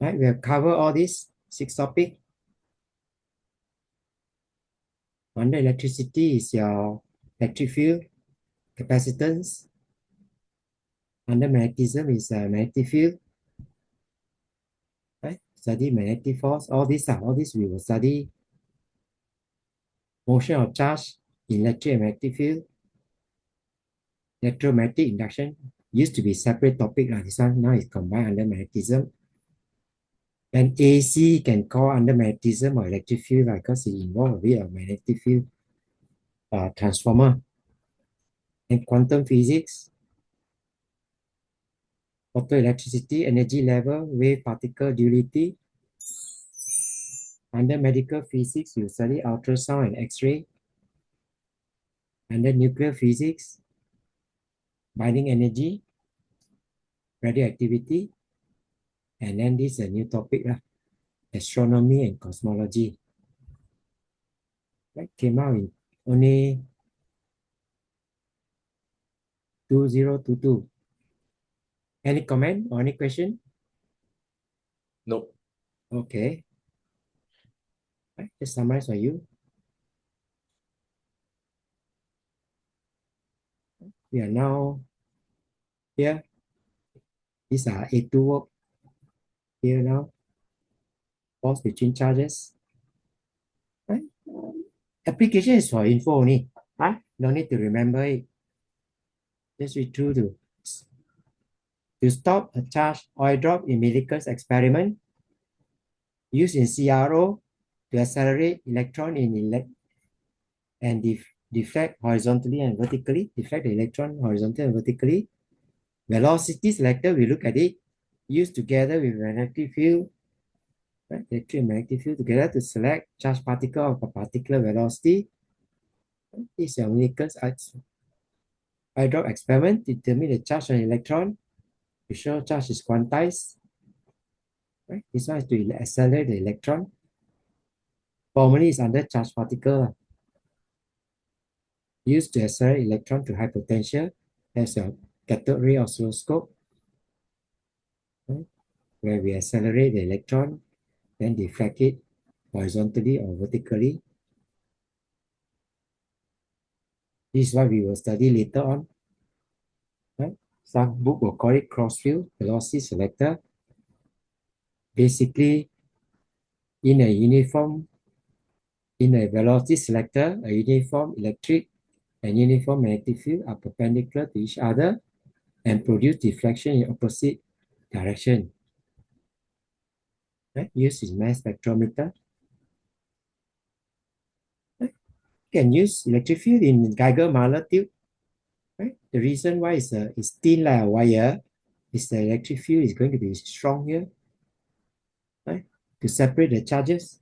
Right, we have covered all these 6 topics. Under electricity is your electric field, capacitance. Under magnetism is magnetic field. Right? Study magnetic force. All these we will study motion of charge in electric and magnetic field. Electromagnetic induction used to be separate topic. This one now is combined under magnetism. And AC can call under magnetism or electric field because it involves a bit of magnetic field transformer. And quantum physics, photoelectricity, energy level, wave particle duality. Under medical physics, you study ultrasound and X-ray. Under nuclear physics, binding energy, radioactivity. And then this is a new topic, astronomy and cosmology. That came out in only 2022. Any comment or any question? No. Okay. Right, just summarize for you. We are now here. These are A2 work here now. Force between charges. Right? Application is for info only. No need to remember it. Just read through to stop a charge oil drop in Millikan's experiment used in CRO to accelerate electron and deflect horizontally and vertically, deflect the electron horizontally and vertically. Velocity selector, we look at it, used together with magnetic field, right? Electric and magnetic field together to select charged particle of a particular velocity. This is your Millikan's oil drop experiment, determine the charge on an electron. To show charge is quantized. Right? This one is to accelerate the electron. Formally is under charged particle. Used to accelerate electron to high potential. There's a cathode ray oscilloscope, right? Where we accelerate the electron, then deflect it horizontally or vertically. This is what we will study later on. Right? Some book will call it crossfield velocity selector. Basically, in a velocity selector, a uniform electric and uniform magnetic field are perpendicular to each other and produce deflection in opposite direction. Right? Use is mass spectrometer. Right? You can use electric field in Geiger-Mahler tube. Right? The reason why it's thin like a wire is the electric field is going to be strong here, right? To separate the charges.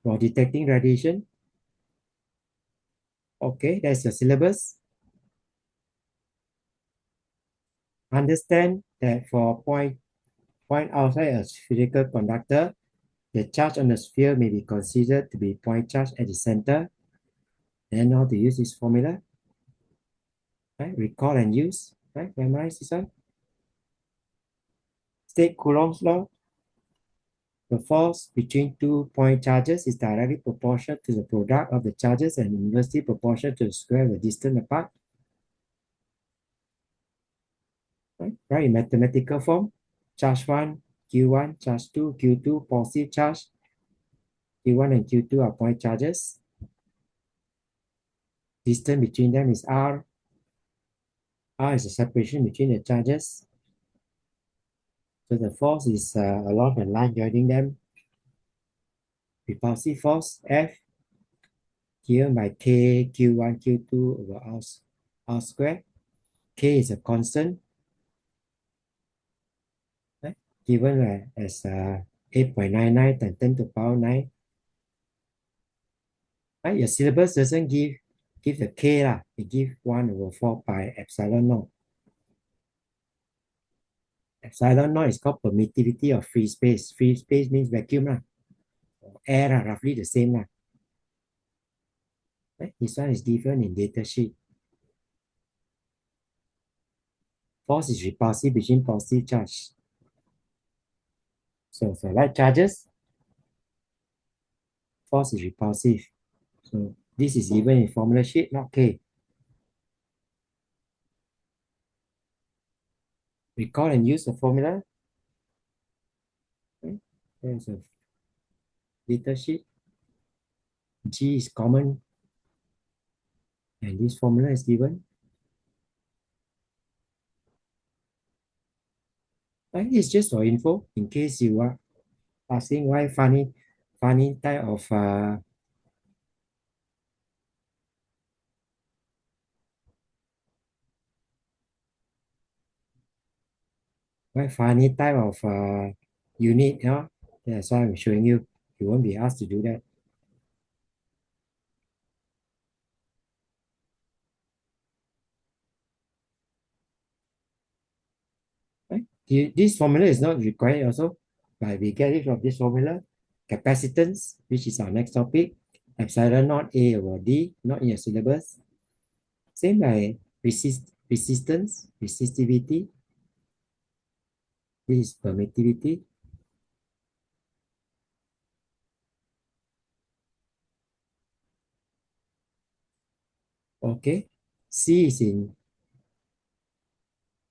For detecting radiation. Okay, that's the syllabus. Understand that for point outside a spherical conductor, the charge on the sphere may be considered to be point charge at the center. And how to use this formula. Right? Recall and use. Right? Memorize this one. State Coulomb's law. The force between 2 point charges is directly proportional to the product of the charges and inversely proportional to the square of the distance apart. Right? In mathematical form, charge 1, Q1, charge 2, Q2, positive charge. Q1 and Q2 are point charges. Distance between them is R. R is the separation between the charges. So the force is along the line joining them. Repulsive force F given by K, Q1, Q2 over R squared. K is a constant, right? Given as 8.99 times 10 to the power 9. Right? Your syllabus doesn't give the K lah. It gives 1 over 4 pi epsilon naught. Epsilon naught is called permittivity of free space. Free space means vacuum lah, or air lah, roughly the same lah. Right? This one is given in data sheet. Force is repulsive between positive charge. So for light charges, force is repulsive. So this is given in formula sheet, not K. Recall and use the formula. Okay. There's a data sheet. G is common, and this formula is given. And it's just for info in case you are asking why funny type of unit, yeah. That's why I'm showing you. You won't be asked to do that. Right? This formula is not required also, but we get it from this formula. Capacitance, which is our next topic, epsilon naught A over D, not in your syllabus. Same like resistance, resistivity. This is permittivity. Okay. C is in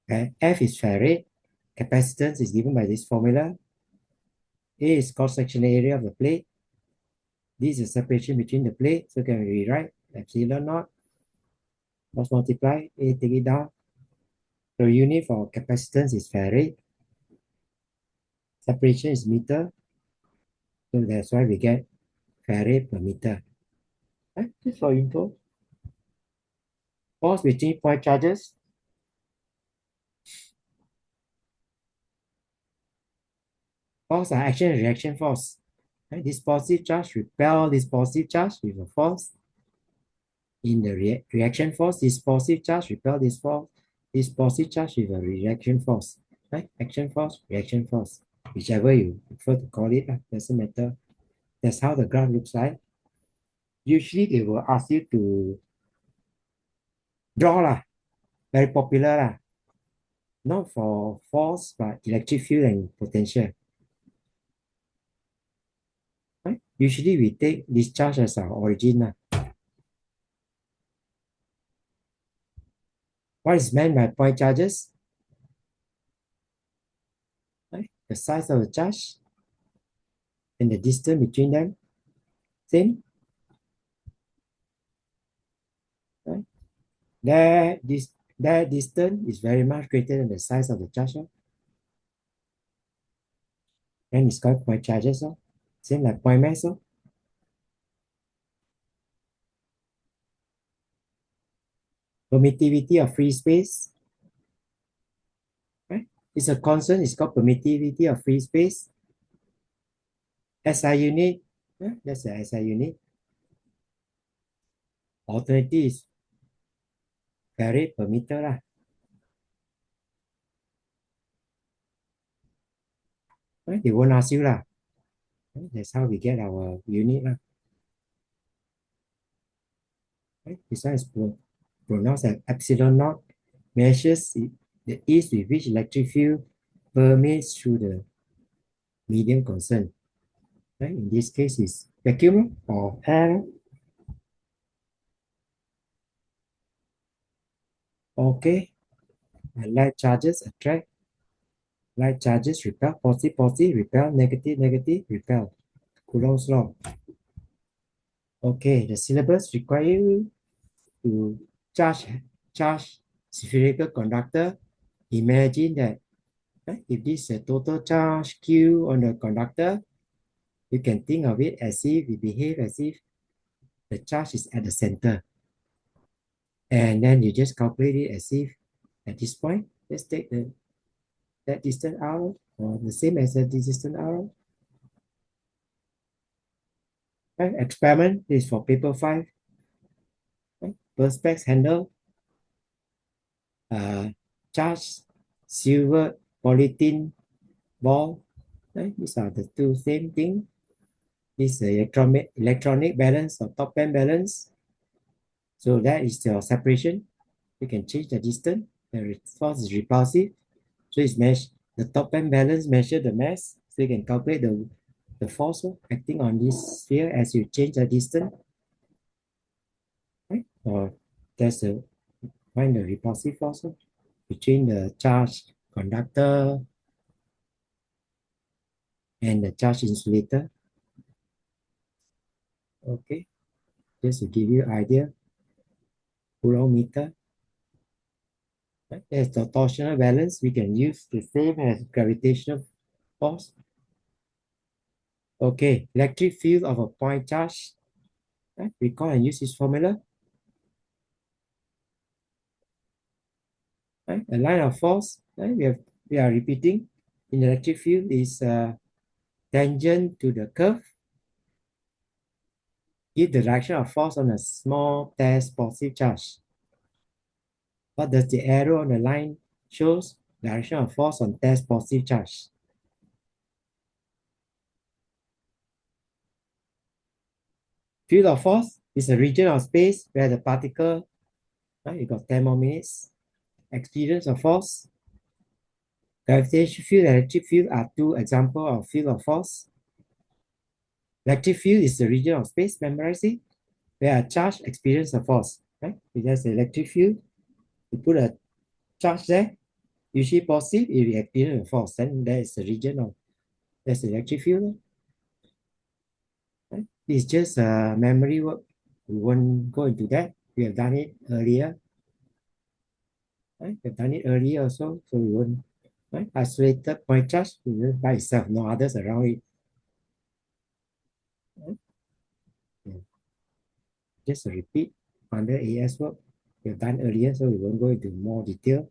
F is Farad. Capacitance is given by this formula. A is cross-sectional area of the plate. This is separation between the plate. So can we rewrite epsilon naught? Cross multiply. A, take it down. So unit for capacitance is Farad. Separation is meter. So that's why we get Farad per meter. Right? Just for info. Force between point charges. Force are action and reaction force. Right? This positive charge repel this positive charge with a force. In the reaction force, this positive charge repel this force, this positive charge with a reaction force. Right? Action force, reaction force. Whichever you prefer to call it, doesn't matter. That's how the graph looks like. Usually they will ask you to draw lah. Very popular lah. Not for force, but electric field and potential. Right? Usually we take this charge as our origin lah. What is meant by point charges? Right? The size of the charge and the distance between them. Same. Right? Their distance is very much greater than the size of the charge. And it's called point charges. Same like point mass. Permittivity of free space. Right? It's a constant. It's called permittivity of free space. SI unit. That's the SI unit. Alternative is Farad per meter lah. Right? They won't ask you lah. Right? That's how we get our unit lah. Right? This one is pronounced as epsilon naught. Measures the ease with which electric field permeates through the medium concerned. Right? In this case, is vacuum or air. Okay. And light charges attract. Light charges repel. Positive, positive, repel. Negative, negative, repel. Coulomb's law. Okay, the syllabus require you to charge spherical conductor. Imagine that if this is a total charge Q on the conductor, you can think of it as if we behave as if the charge is at the center. And then you just calculate it as if at this point, let's take that distance R or the same as the distance R. Right? Experiment is for paper 5. Right? Perspex handle, charge silver polythene ball. Right? These are the two same thing. This is electronic balance or top band balance. So that is your separation. You can change the distance. The force is repulsive. So it's measure the top band balance measure the mass. So you can calculate the force acting on this sphere as you change the distance. Right? Or there's a find the repulsive force between the charged conductor and the charged insulator. Okay, just to give you idea, Coulomb meter. Right? There's the torsional balance. We can use the same as gravitational force. Okay, electric field of a point charge. Right? Recall and use this formula. Right? A line of force. Right? We are repeating. In the electric field is tangent to the curve. Give the direction of force on a small test positive charge. What does the arrow on the line shows? Direction of force on test positive charge. Field of force is a region of space where the particle, right, you got 10 more minutes. Experience of force. Gravitational field and electric field are two examples of field of force. Electric field is the region of space, memorize it, where a charge experience a force. Right? If there's an electric field, you put a charge there, usually positive, it will experience a force. Then there is the region of there's the electric field. Right? It's just memory work. We won't go into that. We have done it earlier. Right? We've done it earlier also, so we won't. Right? Isolated point charge by itself, no others around it. Right? Yeah. Just a repeat under AS work we've done earlier, so we won't go into more detail.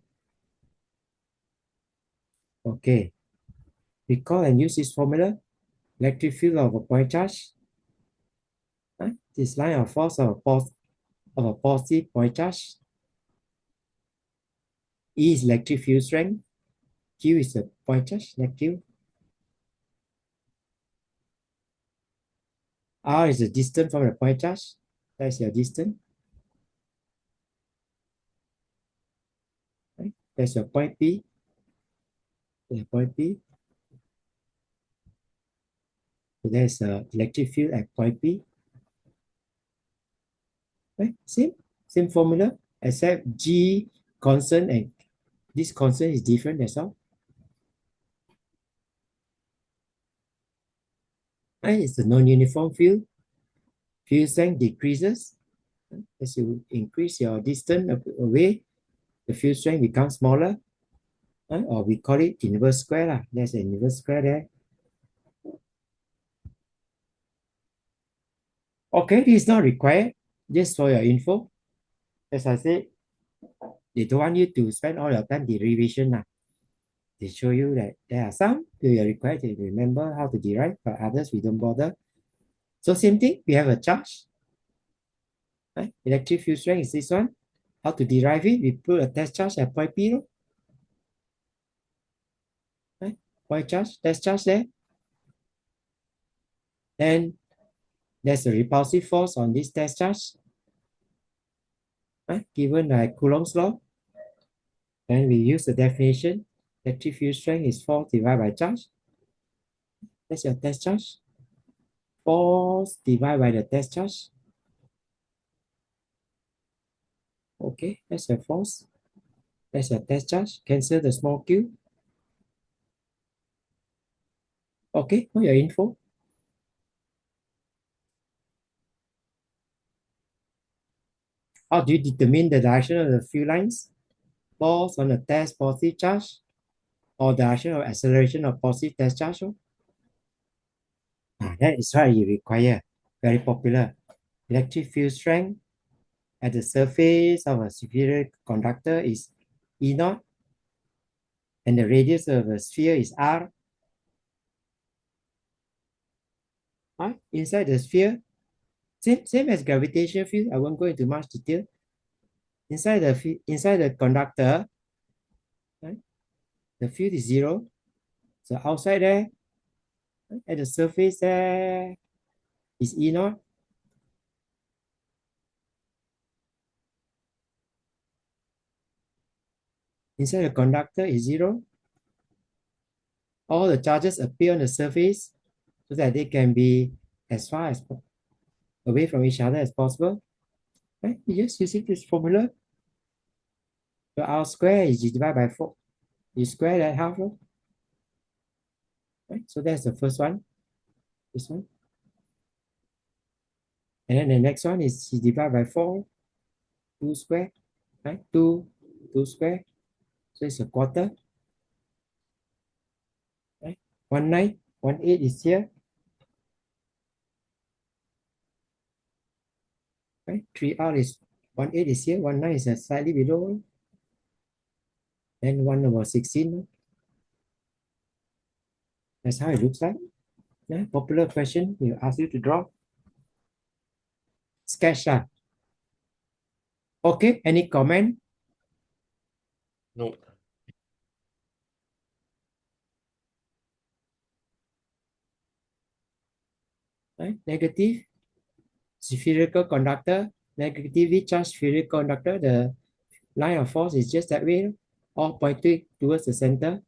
Okay. Recall and use this formula. Electric field of a point charge. Right? This line of force of a positive point charge. E is electric field strength. Q is the point charge, net Q. R is the distance from the point charge. That's your distance. Right? That's your point P. The point P. So there's a electric field at point P. Right? Same formula, except G constant and this constant is different, that's all. Right? It's the non-uniform field. Field strength decreases. As you increase your distance away, the field strength becomes smaller. Or we call it inverse square. There's an inverse square there. Okay, this is not required, just for your info. As I said, they don't want you to spend all your time derivation. They show you that there are some you are required to remember how to derive, but others we don't bother. So same thing, we have a charge. Right? Electric field strength is this one. How to derive it? We put a test charge at point P. Right? Point charge, test charge there. And there's a repulsive force on this test charge. Right? Given by Coulomb's law. And we use the definition. Electric field strength is force divided by charge. That's your test charge. Force divided by the test charge. Okay, that's your force. That's your test charge. Cancel the small q. Okay, for your info. How do you determine the direction of the field lines? Force on the test positive charge or direction of acceleration of positive test charge? That is what you require. Very popular. Electric field strength at the surface of a superior conductor is E naught, and the radius of a sphere is R. Inside the sphere, same as gravitational field. I won't go into much detail. Inside the conductor, right? the field is 0. So outside there, at the surface there, is E naught. Inside the conductor is 0. All the charges appear on the surface so that they can be as far as away from each other as possible. Right? You just using this formula. So R square is divided by 4. You square that half. Right? So that's the first one. This one. And then the next one is divided by 4. 2 square. Right? 2 square. So it's a quarter. Right? 1/9 is here. Right? 3R is 1/8 is here. 1/9 is slightly below. Then 1/16. That's how it looks like. Yeah, popular question. You ask you to draw. Sketch. Okay, any comment? No. Right? Negative spherical conductor, negatively charged spherical conductor. The line of force is just that way, all pointing towards the center.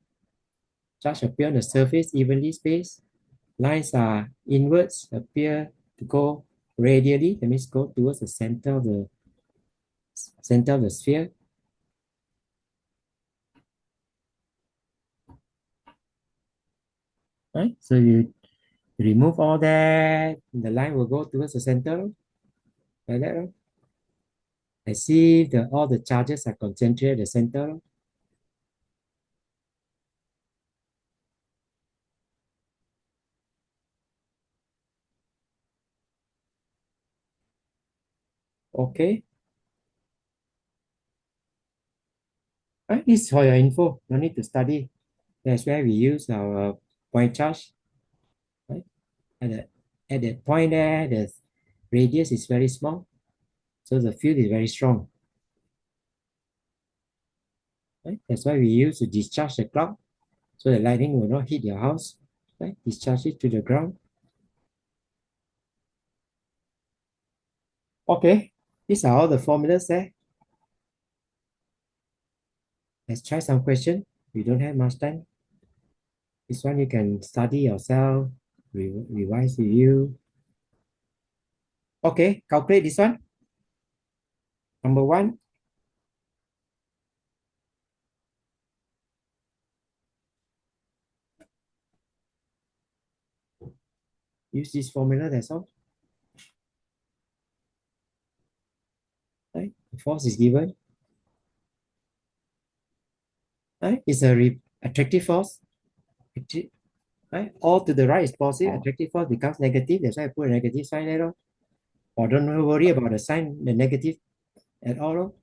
Charge appear on the surface evenly spaced. Lines are inwards, appear to go radially. That means go towards the center of the sphere. Right? So you remove all that, the line will go towards the center, like that. As if all the charges are concentrated at the center. Okay. Right? This is for your info. No need to study. That's where we use our point charge. Right? At that point there, the radius is very small. So the field is very strong. Right? That's why we use to discharge the cloud. So the lightning will not hit your house. Right? Discharge it to the ground. Okay. These are all the formulas there. Let's try some question. We don't have much time. This one you can study yourself, revise review. Okay, calculate this one. Number 1, use this formula, that's all. Right? The force is given. Right? It's a attractive force. Right? All to the right is positive. Attractive force becomes negative. That's why I put a negative sign there. Or don't worry about the sign, the negative at all.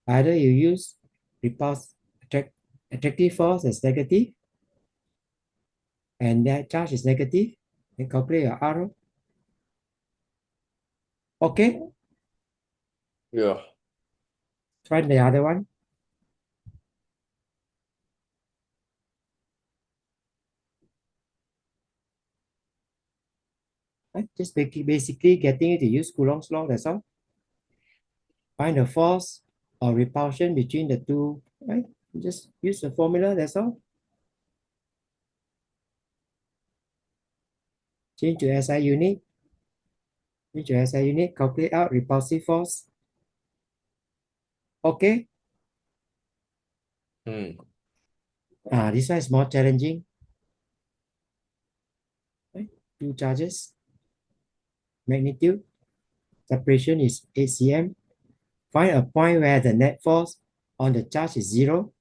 Either you use repulse attractive force as negative, and that charge is negative, then calculate your R. Okay, Yeah. try the other one. Right? Just basically getting you to use Coulomb's law, that's all. Find the force or repulsion between the two, right? Just use the formula, that's all. Change to SI unit. Change to SI unit, calculate out repulsive force. Okay. This one is more challenging. Right? Two charges. Magnitude. Separation is 8 cm. Find a point where the net force on the charge is 0.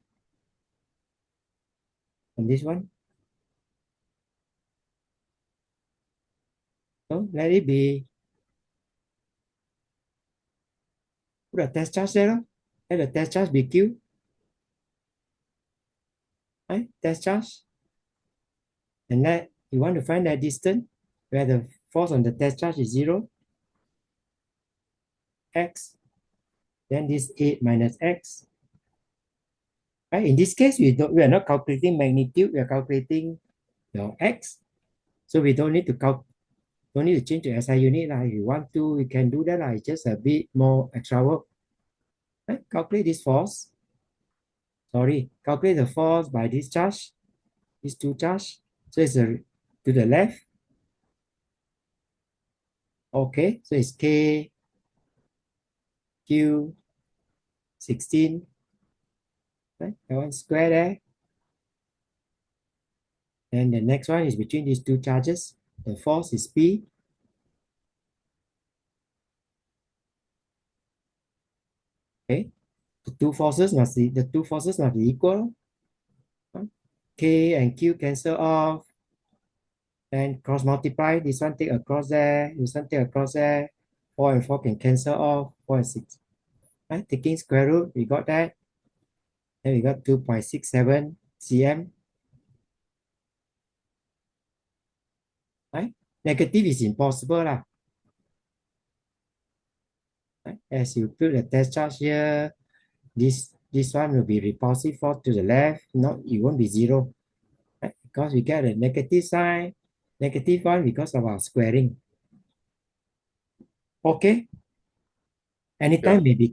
On this one. So let it be. Put a test charge there. Let the test charge be Q. Right? Test charge. And let you want to find that distance where the force on the test charge is 0. X. Then this 8 minus X. Right? In this case, we are not calculating magnitude, we are calculating your x. So we don't need to change to SI unit. If you want to, we can do that. It's just a bit more extra work. Right? Calculate this force. Sorry, calculate the force by this charge, these two charge. So it's to the left. Okay, so it's K Q 16. Right? That one square there. And the next one is between these two charges. The force is P. Okay. The two forces must be equal. K and Q cancel off. And cross multiply. This one take across there. This one take across there. 4 and 4 can cancel off. 4 and 6. Right? Taking square root, we got that. Then we got 2.67 cm. Right? Negative is impossible lah. Right? As you put the test charge here, this one will be repulsive force to the left. Not, it won't be zero. Right? Because we get a negative sign, negative one because of our squaring. Okay? Yeah. Anytime may be